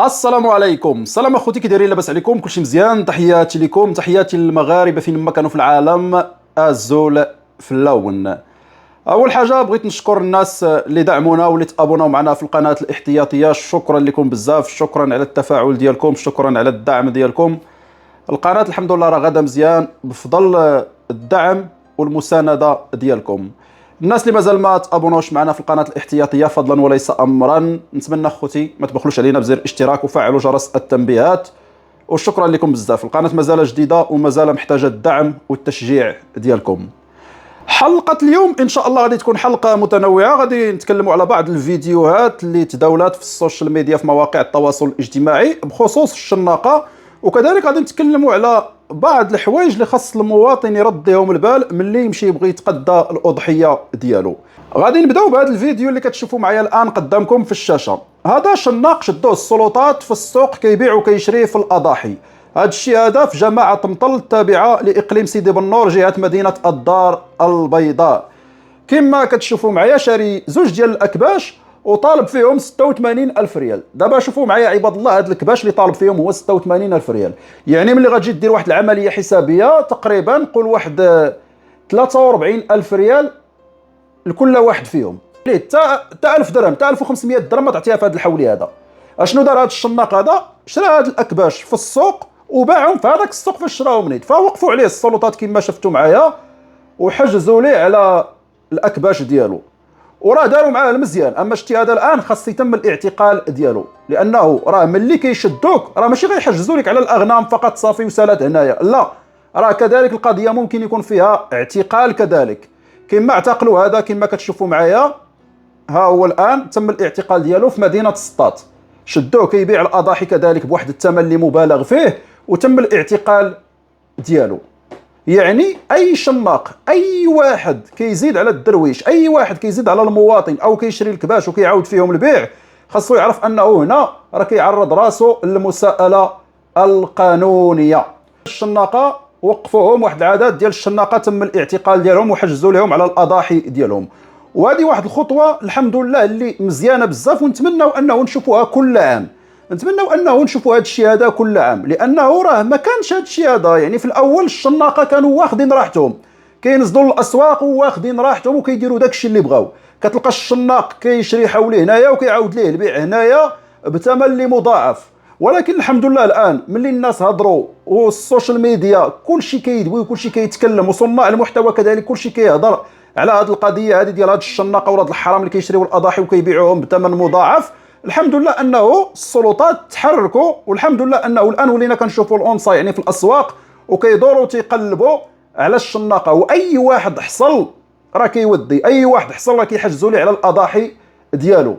السلام عليكم. السلام اخوتي، كي دايرين؟ لاباس عليكم؟ كلشي مزيان؟ تحياتي لكم، تحياتي للمغاربه فين ما كانوا في العالم. الزول في اللون. اول حاجه بغيت نشكر الناس اللي دعمونا واللي تابوناو معنا في القناه الاحتياطيه. شكرا لكم بزاف، شكرا على التفاعل ديالكم، شكرا على الدعم ديالكم. القناه الحمد لله راه غادا مزيان بفضل الدعم والمسانده ديالكم. الناس اللي مازال ما تابونوش معنا في القناه الاحتياطيه فضلا وليس امرا، نتمنى اخوتي ما تبخلوش علينا بزر الاشتراك وفعلوا جرس التنبيهات. وشكرا لكم بزاف. القناه مازال جديده ومازال محتاجه الدعم والتشجيع ديالكم. حلقه اليوم ان شاء الله غادي تكون حلقه متنوعه، غادي نتكلموا على بعض الفيديوهات اللي تداولات في السوشيال ميديا في مواقع التواصل الاجتماعي بخصوص الشناقه، وكذلك غادي نتكلموا على بعض الحوايج اللي خاص المواطن يرد لهم البال ملي يمشي يبغي يتقدى الاضحيه ديالو. غادي نبداو بهذا الفيديو اللي كتشوفوا معايا الان قدامكم في الشاشه. هذا شناق شدوه السلطات في السوق كيبيع وكيشري في الاضاحي. هذا الشيء هذا في جماعه طمطل التابعه لاقليم سيدي بنور جهه مدينه الدار البيضاء. كما كتشوفوا معايا شاري زوج ديال الاكباش وطالب فيهم 86 الف ريال. دابا شوفوا معايا عباد الله، هاد الكباش اللي طالب فيهم هو 86 الف ريال. يعني ملي غتجي دير واحد العمليه حسابيه تقريبا نقول واحد 43 الف ريال لكل واحد فيهم. ليه تا 1000 درهم، تا 1500 درهم ما تعطيها في هذا الحولي هذا. اشنو دار هذا الشناق هذا؟ شرا هاد الاكباش في السوق وباعهم في هذاك السوق فاش شراهم نيت. فوقفوا عليه السلطات كما شفتوا معايا وحجزوا ليه على الاكباش ديالو، وراه داروا معاه المزيان. اما شتي هذا الان خاص يتم الاعتقال ديالو، لانه راه ملي كيشدوك راه ماشي غيحجزوا لك على الاغنام فقط صافي وسالات هنايا، لا، راه كذلك القضيه ممكن يكون فيها اعتقال كذلك. كما اعتقلوا هذا كما كتشوفوا معايا، ها هو الان تم الاعتقال ديالو في مدينه سطات. شدوه كيبيع الاضاحي كذلك بواحد الثمن اللي مبالغ فيه وتم الاعتقال ديالو. يعني اي شناق، اي واحد كيزيد على الدرويش، اي واحد كيزيد على المواطن او كيشري الكباش وكيعاود فيهم البيع، خاصو يعرف انه هنا راه كيعرض راسو للمساءله القانونيه. الشناقه وقفوهم واحد العدد ديال الشناقه تم الاعتقال ديالهم وحجزوا لهم على الاضاحي ديالهم. وهذه واحد الخطوه الحمد لله اللي مزيانه بزاف، ونتمنوا انه نشوفوها كل عام. نتمنوا انه نشوفوا هذا الشيء هذا كل عام، لانه راه ما كانش هذا الشيء هذا. يعني في الاول الشناقه كانوا واخدين راحتهم، كينزلوا للاسواق واخدين راحتهم وكيديروا داك الشيء اللي بغاو. كتلقى الشناق كيشري حولي هنايا وكيعاود ليه البيع هنايا بثمن اللي مضاعف. ولكن الحمد لله الان ملي الناس هضروا والسوشيال ميديا كلشي كيدوي وكلشي كيتكلم وصناع المحتوى كذلك كلشي كيهضر على هذه القضيه هذه ديال هذا الشناقه وراد الحرام اللي كيشريوا الاضاحي وكيبيعوهم بثمن مضاعف، الحمد لله انه السلطات تحركوا. والحمد لله انه الان ولينا كنشوفوا الاونصا يعني في الاسواق وكيدوروا تيقلبوا على الشناقه. واي واحد حصل راه كيودي، اي واحد حصل راه كيحجزوا ليه على الاضاحي ديالو.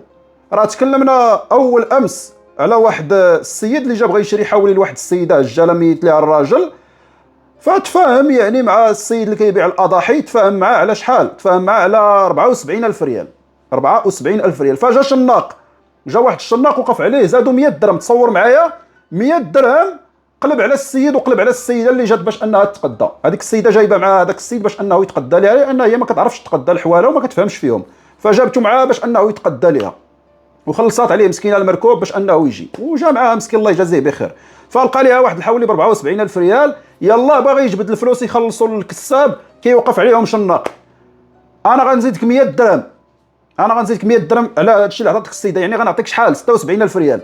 راه تكلمنا اول امس على واحد السيد اللي جا بغى يشري حولي لواحد السيده عجاله ميت ليها الراجل، فتفاهم يعني مع السيد اللي كيبيع الاضاحي، تفاهم معاه على شحال؟ تفاهم معاه على 74 الف ريال. 74 الف ريال. فجا شناق، جا واحد الشناق وقف عليه زادوا 100 درهم. تصور معايا 100 درهم قلب على السيد وقلب على السيده اللي جات باش انها تتقدى. هذيك السيده جايبه معها هذاك السيد باش انه يتقدى لها، لان هي ما كتعرفش تتقدى الحواله وما كتفهمش فيهم، فجابته معاها باش انه يتقدى لها وخلصات عليه مسكينه المركوب باش انه يجي، وجا معاها مسكين الله يجازيه بخير. فلقى ليها واحد الحولي ب 74 الف ريال. يلا باغي يجبد الفلوس يخلصوا للكساب، كيوقف عليهم شناق. انا غنزيدك 100 درهم، انا غنزيدك 100 درهم على هذا الشيء اللي عطاتك السيده، يعني غنعطيك شحال؟ 76 الف ريال.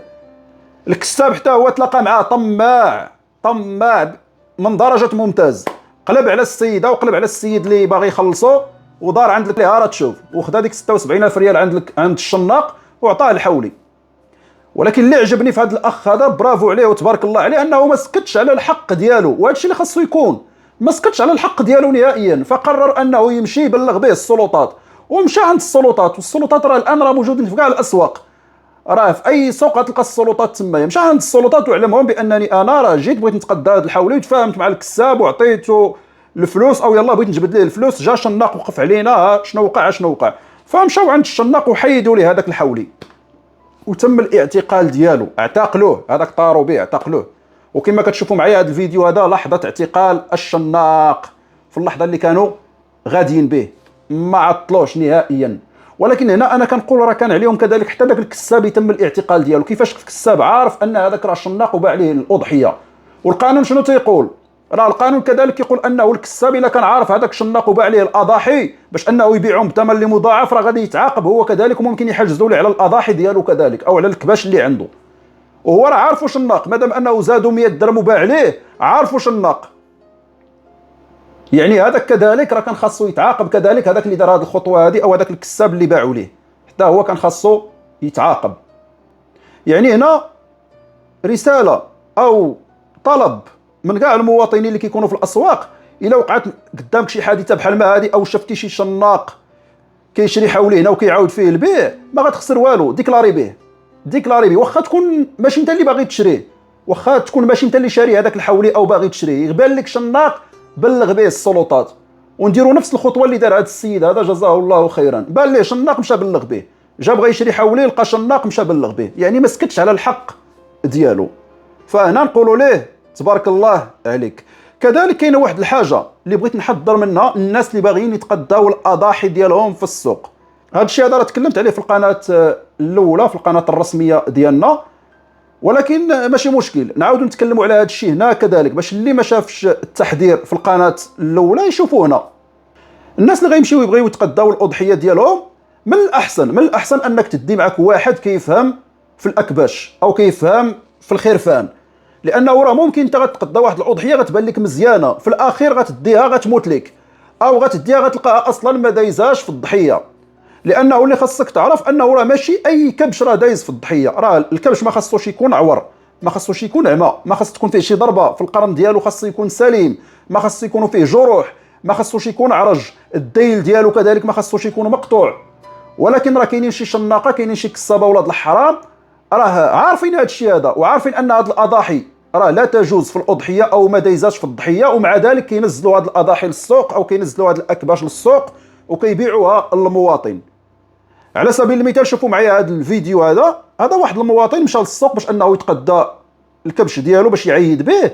الكساب حتى هو تلاقى معاه طماع، طماع من درجه ممتاز. قلب على السيده وقلب على السيد اللي باغي يخلصوا ودار عندك ليها راه تشوف، وخدا ديك 76 الف ريال عند الشناق وعطاه الحولي. ولكن اللي عجبني في هذا الاخ هذا برافو عليه وتبارك الله عليه انه ما سكتش على الحق ديالو، وهذا الشيء اللي خاصو يكون، ما سكتش على الحق ديالو نهائيا. فقرر انه يمشي يبلغ به السلطات، ومشى عند السلطات. والسلطات راه الان راه موجودين في كاع الاسواق، راه في اي سوق غتلقى السلطات تما. مشى عند السلطات وعلمهم بانني انا راه جيت بغيت نتقدى هذا الحولي وتفاهمت مع الكساب وعطيته الفلوس، او يلا بغيت نجبد ليه الفلوس. جا شناق وقف علينا، شنو وقع شنو وقع. فمشاو عند الشناق وحيدوا ليه هذاك الحولي وتم الاعتقال ديالو. اعتقلوه، هذاك طاروا به اعتقلوه. وكما كتشوفوا معايا هذا الفيديو هذا لحظه اعتقال الشناق، في اللحظه اللي كانوا غاديين به ما عطلوش نهائيا. ولكن هنا انا كنقول راه كان عليهم كذلك حتى داك الكساب يتم الاعتقال ديالو. كيفاش الكساب عارف ان هذاك راه شناق وباع عليه الاضحيه؟ والقانون شنو تيقول؟ راه القانون كذلك يقول انه الكساب الا كان عارف هذاك شناق وباع عليه الاضاحي باش انه يبيعهم بثمن اللي مضاعف، راه غادي يتعاقب هو كذلك، وممكن يحجزوا له على الاضاحي ديالو كذلك او على الكباش اللي عنده. وهو راه عارف واش الناق، مادام انه زادوا 100 درهم وباع عليه عارف واش الناق. يعني هذاك كذلك راه كان خاصو يتعاقب كذلك، هذاك اللي دار هذه الخطوه هذه او هذاك الكساب اللي باعوا ليه حتى هو كان خاصو يتعاقب. يعني هنا رساله او طلب من كاع المواطنين اللي كيكونوا في الاسواق، الا وقعت قدامك شي حادثه بحال ما هذه او شفتي شي شناق كيشري حولي هنا وكيعاود فيه البيع، ما غتخسر والو، ديكلاري به. ديكلاري به، واخا تكون ماشي انت اللي باغي تشريه، واخا تكون ماشي انت اللي شاري هذاك الحولي او باغي تشريه، يبان لك شناق بلغ به السلطات. ونديروا نفس الخطوه اللي دار هذا السيد هذا جزاه الله خيرا، بان ليه شناق مشى بلغ به، جا بغى يشري حولي لقى شناق مشى بلغ به، يعني ما سكتش على الحق ديالو. فهنا نقولوا ليه تبارك الله عليك. كذلك كاينه واحد الحاجه اللي بغيت نحضر منها الناس اللي باغيين يتقداو الاضاحي ديالهم في السوق. هذا الشيء هذا راه تكلمت عليه في القناه الاولى في القناه الرسميه ديالنا، ولكن ماشي مشكل نعاودوا نتكلموا على هذا الشيء هنا كذلك باش اللي ما شافش التحذير في القناه الاولى يشوفوه هنا. الناس اللي غيمشيو يبغيو يتقداو الاضحيه ديالهم، من الاحسن انك تدي معك واحد كيفهم في الاكباش او كيفهم في الخرفان، لانه راه ممكن انت غتقدا واحد الاضحيه غتبان لك مزيانه، في الاخير غتديها غتموت لك، او غتديها غتلقاها اصلا ما دايزاش في الضحيه. لانه اللي خاصك تعرف انه راه ماشي اي كبش راه دايز في الضحيه، راه الكبش ما خاصوش يكون عور، ما خاصوش يكون عمى، ما خاص تكون فيه شي ضربه في القرن ديالو، خاص يكون سليم، ما خاص يكونوا فيه جروح، ما خاصوش يكون عرج، الديل ديالو كذلك ما خاصوش يكون مقطوع. ولكن راه كاينين شي شناقه، كاينين شي كسابه ولاد الحرام راه عارفين هذا الشيء هذا، وعارفين ان هذه الاضاحي راه لا تجوز في الاضحيه او ما دايزاش في الضحيه، ومع ذلك كينزلوا هذه الاضاحي للسوق او كينزلوا هذه الاكباش للسوق وكيبيعوها للمواطن. على سبيل المثال شوفوا معايا هذا الفيديو هذا واحد المواطن مشى للسوق باش انه يتقدى الكبش ديالو باش يعيد به،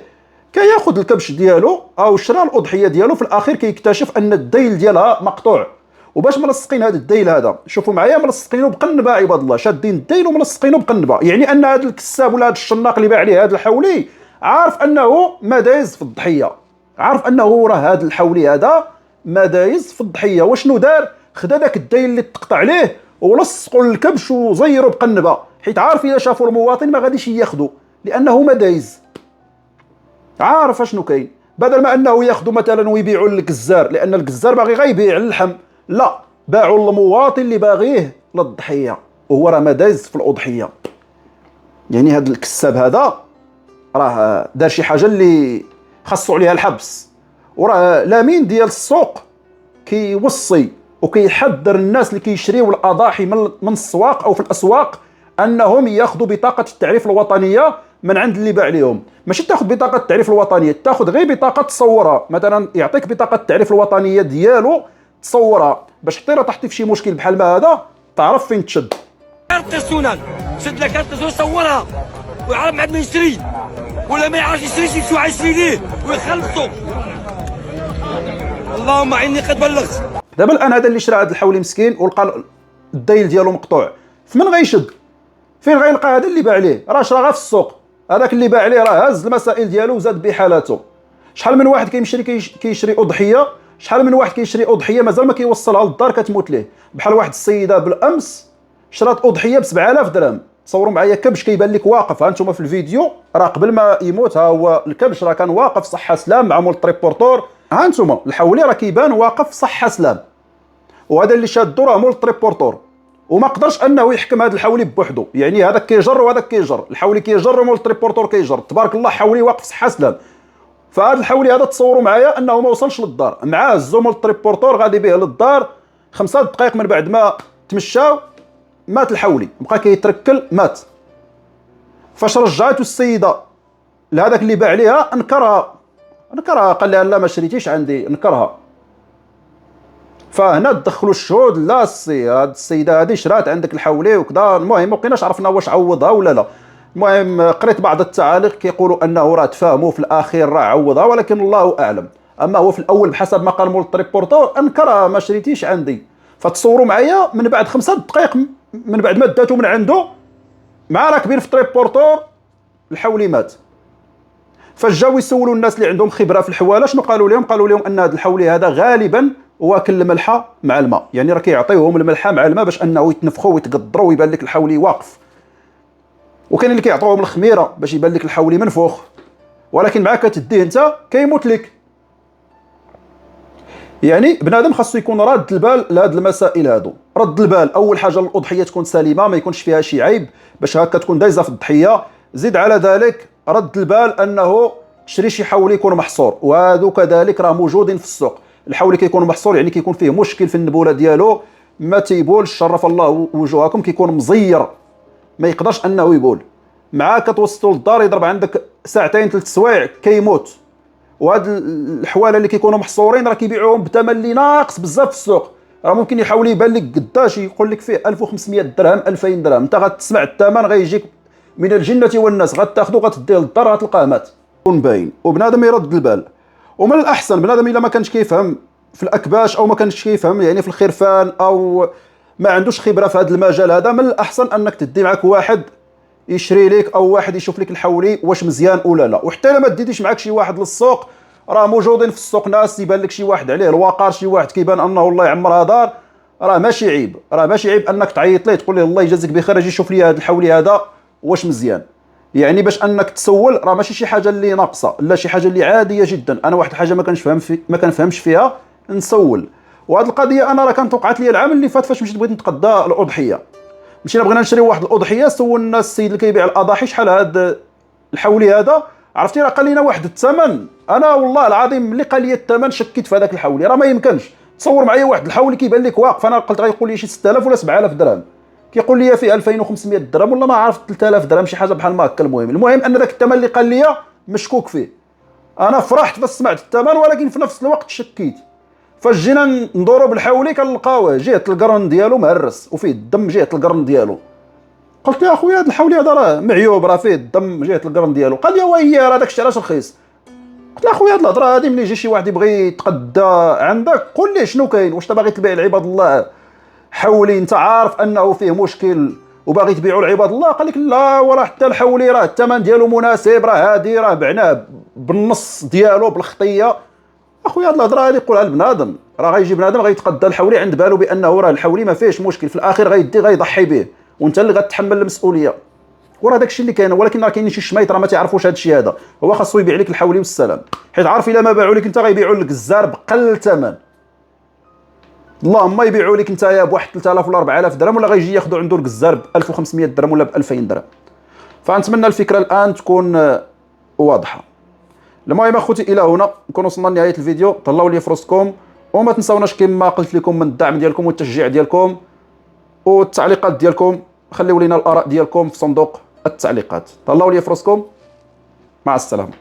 كياخذ الكبش ديالو او شرا الاضحيه ديالو، في الاخير كيكتشف ان الديل ديالها مقطوع. وباش ملصقين هذا الديل هذا، شوفوا معايا ملصقينه بقنبه عباد الله، شادين الديل وملصقينه بقنبه، يعني ان هذا الكساب ولا هذا الشناق اللي باع عليه هذا الحولي عارف انه ما دايز في الضحيه، عارف انه راه هذا الحولي هذا ما دايز في الضحيه. وشنو دار؟ خدا داك الديل اللي تقطع عليه ولصقوا الكبش وزيروا بقنبه، حيت عارف اذا شافوا المواطن ما غاديش ياخذوا لانه ما دايز، عارف اشنو كاين. بدل ما انه ياخذوا مثلا ويبيعوا للجزار، لان الجزار باغي غير يبيع اللحم، لا، باعوا للمواطن اللي باغيه للضحيه وهو راه ما دايز في الاضحيه. يعني هذا الكساب هذا راه دار شي حاجه اللي خاصو عليها الحبس، وراه الامين ديال السوق كيوصي وكيحذر الناس اللي كيشريو الاضاحي من السواق او في الاسواق انهم ياخذوا بطاقه التعريف الوطنيه من عند اللي باع لهم. ماشي تاخذ بطاقه التعريف الوطنيه، تاخذ غير بطاقه تصورها، مثلا يعطيك بطاقه التعريف الوطنيه ديالو تصورها باش حتى الا طحتي في شي مشكل بحال ما هذا تعرف فين تشد. كارت السنان شد لك كارت السنان صورها ويعرف بعد ما يشري، ولا ما يعرفش يشري شو يشري ليه ويخلصوا. اللهم اني قد بلغت. دابا الان هذا اللي شرا هذا الحولي مسكين ولقى الديل ديالو مقطوع، فمن غيشد؟ فين غيلقى هذا اللي باع عليه؟ راه شرا غير في السوق، هذاك اللي باع عليه راه هز المسائل ديالو وزاد بحالاته. شحال من واحد كيشري اضحيه، شحال من واحد كيشري اضحيه مازال ما كيوصلها للدار كتموت ليه. بحال واحد السيده بالامس شرات اضحيه ب 7000 درهم، تصوروا معايا كبش كيبان لك واقف، ها انتم في الفيديو راه قبل ما يموت ها هو الكبش راه كان واقف صحه سلام مع مول التريبورتور، ها انتم الحولي راه كيبان واقف صحه سلام، وهذا اللي شادو راه مول التريبورتور، وما قدرش انه يحكم هذا الحولي بوحده، يعني هذاك كيجر وهذاك كيجر، الحولي كيجر ومول التريبورتور كيجر، تبارك الله حولي واقف صحه سلام. فهذا الحولي هذا تصوروا معايا انه ما وصلش للدار، معاه الزومول التريبورتور غادي به للدار، 5 دقائق من بعد ما تمشاو مات الحولي، بقى كيتركل مات. فاش رجعته السيده لهذاك اللي باع عليها انكرها، قال لها لا ما شريتيش عندي، انكرها. فهنا تدخلوا الشهود، لا السي هاد السيده هذه شرات عندك الحولي وكذا، المهم ما بقيناش عرفنا واش عوضها ولا لا. المهم قريت بعض التعاليق كيقولوا انه راه تفاهموا في الاخير راه عوضها، ولكن الله اعلم. اما هو في الاول بحسب ما قال مول التريبورتور انكرها، ما شريتيش عندي. فتصوروا معايا من بعد 5 دقائق من بعد ما داتو من عنده مع راكبين في تريبورتور الحولي مات. فجاو يسولوا الناس اللي عندهم خبره في الحواله شنو قالوا لهم؟ قالوا لهم ان هذا الحولي هذا غالبا واكل الملحه مع الماء، يعني راه كيعطيوهم الملحه مع الماء باش انه يتنفخوا ويتقدروا ويبان لك الحولي واقف. وكاين اللي كيعطوهم الخميره باش يبان لك الحولي منفوخ، ولكن معاك كتديه انت كيموت لك. يعني بنادم خاصو يكون راد البال لهاد المسائل هادو. رد البال اول حاجه الاضحيه تكون سليمه ما يكونش فيها شي عيب باش هكا تكون دايزه في الضحيه. زيد على ذلك رد البال انه تشري شي حولي يكون محصور، وهادو كذلك راه موجودين في السوق. الحولي كيكون محصور يعني كيكون فيه مشكل في النبوله ديالو، ما تيبولش، شرف الله وجوهكم، كيكون مزير ما يقدرش انه يبول. معاك كتوصلوا للدار يضرب عندك ساعتين 3 سوايع كيموت. وهاد الحواله اللي كيكونوا محصورين راه كيبيعوهم بثمن اللي ناقص بزاف في السوق. راه ممكن يحاول يبان لك قداش يقول لك فيه 1500 درهم 2000 درهم، انت غتسمع الثمن غيجيك من الجنه والناس، غتاخذو غتديه للدار غتلقاه مات. يكون باين وبنادم يرد البال. ومن الاحسن بنادم الا ما كانش كيفهم في الاكباش او ما كانش كيفهم يعني في الخرفان او ما عندوش خبره في هذا المجال هذا، من الاحسن انك تدي معك واحد يشري لك او واحد يشوف لك الحولي واش مزيان ولا لا. وحتى الا ما ديتيش معك شي واحد للسوق، راه موجودين في السوق ناس يبان لك شي واحد عليه الوقار، شي واحد كيبان انه الله يعمرها دار، راه ماشي عيب. راه ماشي عيب انك تعيط ليه تقول له الله يجازيك بخير اجي شوف لي هذا الحولي هذا واش مزيان. يعني باش انك تسول راه ماشي شي حاجه اللي ناقصه، لا شي حاجه اللي عاديه جدا. انا واحد الحاجه ما كنفهمش فيها نسول. وهذه القضيه انا راه كانت وقعت لي العام اللي فات فاش مشيت بغيت نتقدى الاضحيه. مشينا بغينا نشري واحد الاضحيه، سولنا السيد اللي كيبيع الاضاحي شحال هذا الحولي هذا، عرفتي راه قال لنا واحد الثمن. انا والله العظيم ملي قال لي الثمن شكيت في هذاك الحولي. راه ما يمكنش تصور معايا واحد الحولي كيبان لك واقف، انا قلت غيقول لي شي 6000 ولا 7000 درهم، كيقول لي فيه 2500 درهم ولا ما عرفت 3000 درهم شي حاجه بحال ما هكا. المهم ان ذاك الثمن اللي قال لي مشكوك فيه. انا فرحت بس سمعت الثمن، ولكن في نفس الوقت شكيت. فجينا ندورو بالحولي كنلقاوه جهه القرن ديالو مهرس وفيه الدم جهه القرن ديالو. قلت يا اخويا هذا الحولي هذا راه معيوب، راه فيه الدم جهه القرن ديالو. قال لي وهي راه داك الشيء علاش رخيص. قلت له اخويا هاد الهضره هادي ملي يجي شي واحد يبغي يتقدى عندك قول ليه شنو كاين، واش انت باغي تبيع لعباد الله حولي انت عارف انه فيه مشكل وباغي تبيعوا لعباد الله؟ قال لك لا وراه حتى الحولي راه الثمن ديالو مناسب، راه هادي راه بعناه بالنص ديالو بالخطيه. اخويا هاد الهضره هادي قولها لبنادم، راه غيجي بنادم غيتقدى الحولي عند بالو بانه راه الحولي ما فيهش مشكل، في الاخير غيدي غيضحي به وانت اللي غتحمل المسؤوليه. وراه داكشي اللي كاين. ولكن راه كاينين شي شمايط راه ما تعرفوش هذا الشيء هذا، هو خاصو يبيع لك الحولي والسلام، حيت عارف الا ما باعوا لك انت غيبيعوا لك الزار بقل الثمن. اللهم يبيعوا لك انت يا بواحد 3000 ولا 4000 درهم، ولا غيجي ياخذوا عنده الجزار ب 1500 درهم ولا ب 2000 درهم. فنتمنى الفكره الان تكون واضحه. المهم اخوتي الى هنا نكون وصلنا لنهايه الفيديو. طلعوا لي فرصكم وما تنساوناش كما قلت لكم من الدعم ديالكم والتشجيع ديالكم والتعليقات ديالكم. خليوا لنا الاراء ديالكم في صندوق التعليقات. طلعوا لي فرصكم. مع السلامه.